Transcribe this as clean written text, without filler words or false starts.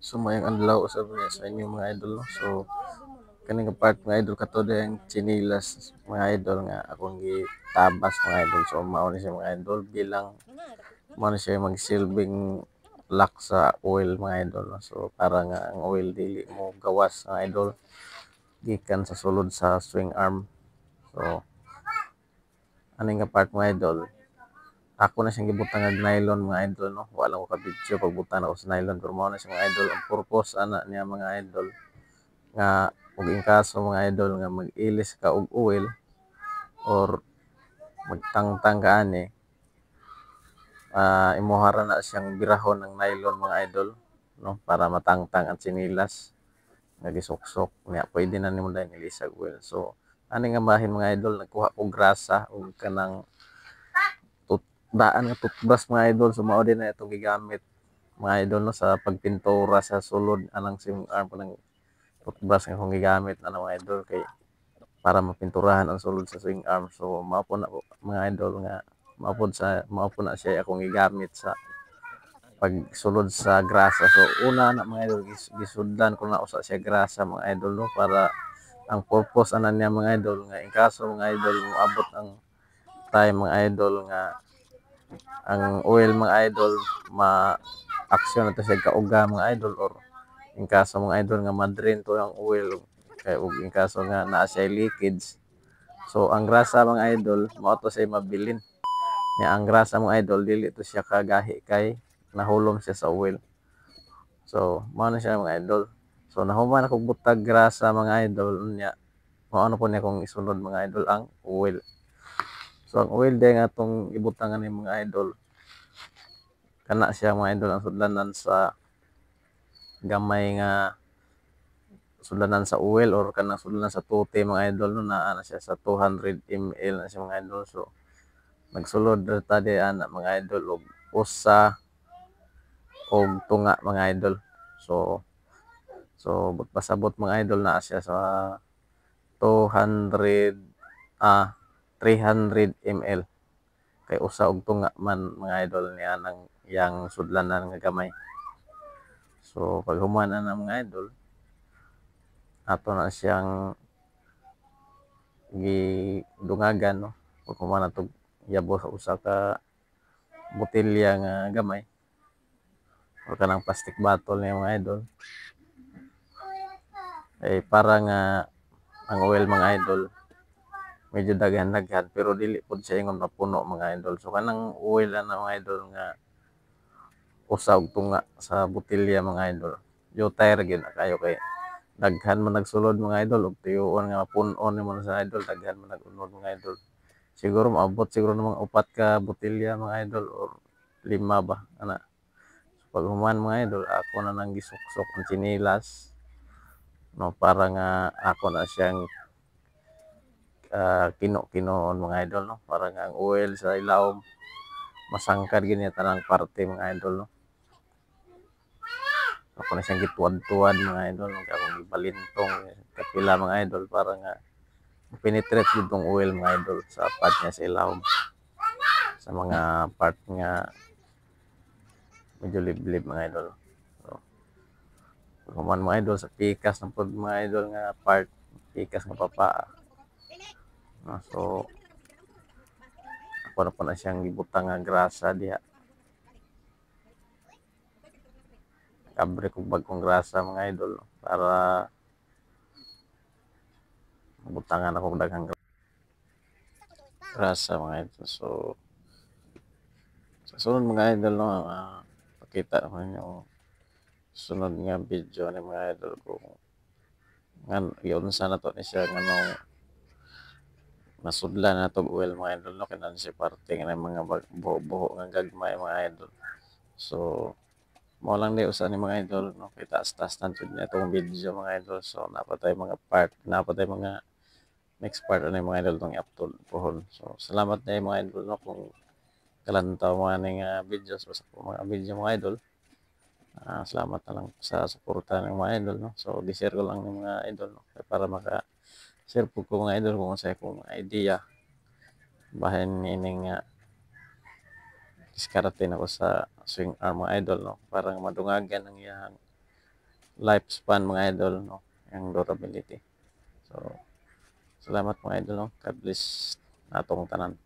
Sumayang adlaw usab niya sa inyo mga idol no. So kani nga part mga idol katod ang chinilas mga idol nga akong gitabas mga idol. So mao ni siya mga idol bilang mao ni siya magsilbing lock sa oil mga idol no. So para nga ang oil dili mo gawas mga idol gikan sa sulod sa swing arm. So ani nga part mga idol ako na siyang gibutang og nylon mga idol no. Wala ko ka-video pagbutang ako sa nylon pero mao na siya mga idol. Ang purpose ana niya mga idol nga ug in kaso mga idol nga mag-ilis ka og oil or magtangtang ka ani imuhara na siyang birahon ng nylon mga idol no para matangtang ang tsinilas nga gisuksok niya pwede na nimo dahil ilisag oil. So ani nga bahin mga idol nagkuha og grasa ug kanang daan nga toothbrush mga idol. So mao din na itong gigamit mga idol no sa pagpintura sa sulod anang sim arm ko ng toothbrush nga akong gigamit ano mga idol kay para mapinturahan ang sulod sa swing arm. So mao po na mga idol nga mao po na siya akong gigamit sa pagsulod sa grasa. So una na mga idol gisudlan ko na usa siya grasa mga idol no para ang purpose ana niya mga idol nga in kaso mga idol moabot ang time mga idol nga ang oil mga idol ma-aksyon na to siya kauga mga idol or in kaso mga idol nga ma-drain to ang oil kay ug in kaso nga naa siya leakage. So ang grasa mga idol mao to siya mabilin. Nya ang grasa mga idol dili to siya kagahi kay nahulom siya sa oil. So mao na siya mga idol. So nahuman ako butag grasa mga idol nya mao na po niya kung isunod mga idol ang oil. So ang oil day nga atong ibutangan ni mga idol kana siya mga idol ang sudlanan sa gamay nga sudlanan sa oil or kanang sudlanan sa tute mga idol no naa na siya sa 200 ml na siya mga idol. So nagsulod ta di ana mga idol og usa og tunga mga idol. So pasabot mga idol naa siya sa 200 300 ml kay usa og tunga man mga idol niya nang yang sudlanan nga gamay. So pag human na mga idol ato na siyang gidungagan no ug human na to yabo sa usa ka botelya nga gamay o kanang plastic bottle niya mga idol ay para nga ang oil mga idol medyo daghan-daghan pero dili pud siya ingon mapuno mga idol. So kanang oil ana mga idol nga usa og tunga sa botelya mga idol utay ra gyud na kayo kay daghan man nagsulod mga idol ug tiyoon nga mapun-on nimo na sa idol daghan man nag-unod mga idol. Siguro maabot siguro namang upat ka botelya mga idol or lima ba ana. So pag human mga idol ako na nang gisuksok ang tsinelas no para nga ako na siyang kino-kinoon mga idol no para nga ang oil sa ilawom masangkad gid niya tanang parte mga idol no. Ako na siyang gituwad-tuwad mga idol ug akong gibalintong kapila mga idol para nga penetrate gid tong oil mga idol sa part niya sa ilawom sa mga part nga medyo liblib mga idol. So human mga idol sa pikas ng pod mga idol nga part pikas nga papa. So ako na po na siyang gibutang nga grasa diha. Kabre kog bagong grasa mga idol para butangan ako daghang grasa mga idol. So sa sunod mga idol no pakita ko ninyo sunod nga video ni mga idol kung nga giunsa na to ni siya nga no nasudlan na tog oil mga idol no kinahanglan siya parte nga mga buho-buho nga gagmay mga idol. So mao lang di usa ni mga idol no kay taas-taas na jud niya itong video mga idol. So napatay mga part napatay mga next part ani mga idol tong i-upload pohon. So salamat na mga idol no kung kalantaw mga ning videos basta po mga video mga idol. Salamat na lang sa suporta ng mga idol no. So gi-share ko lang ng mga idol no para maka-share po ko mga idol kung sa akong idea bahin ining diskarte ako sa swing arm mga idol no para madungagan ang iyang lifespan mga idol, no, ang durability. So salamat mga idol, no, God bless natong tanan.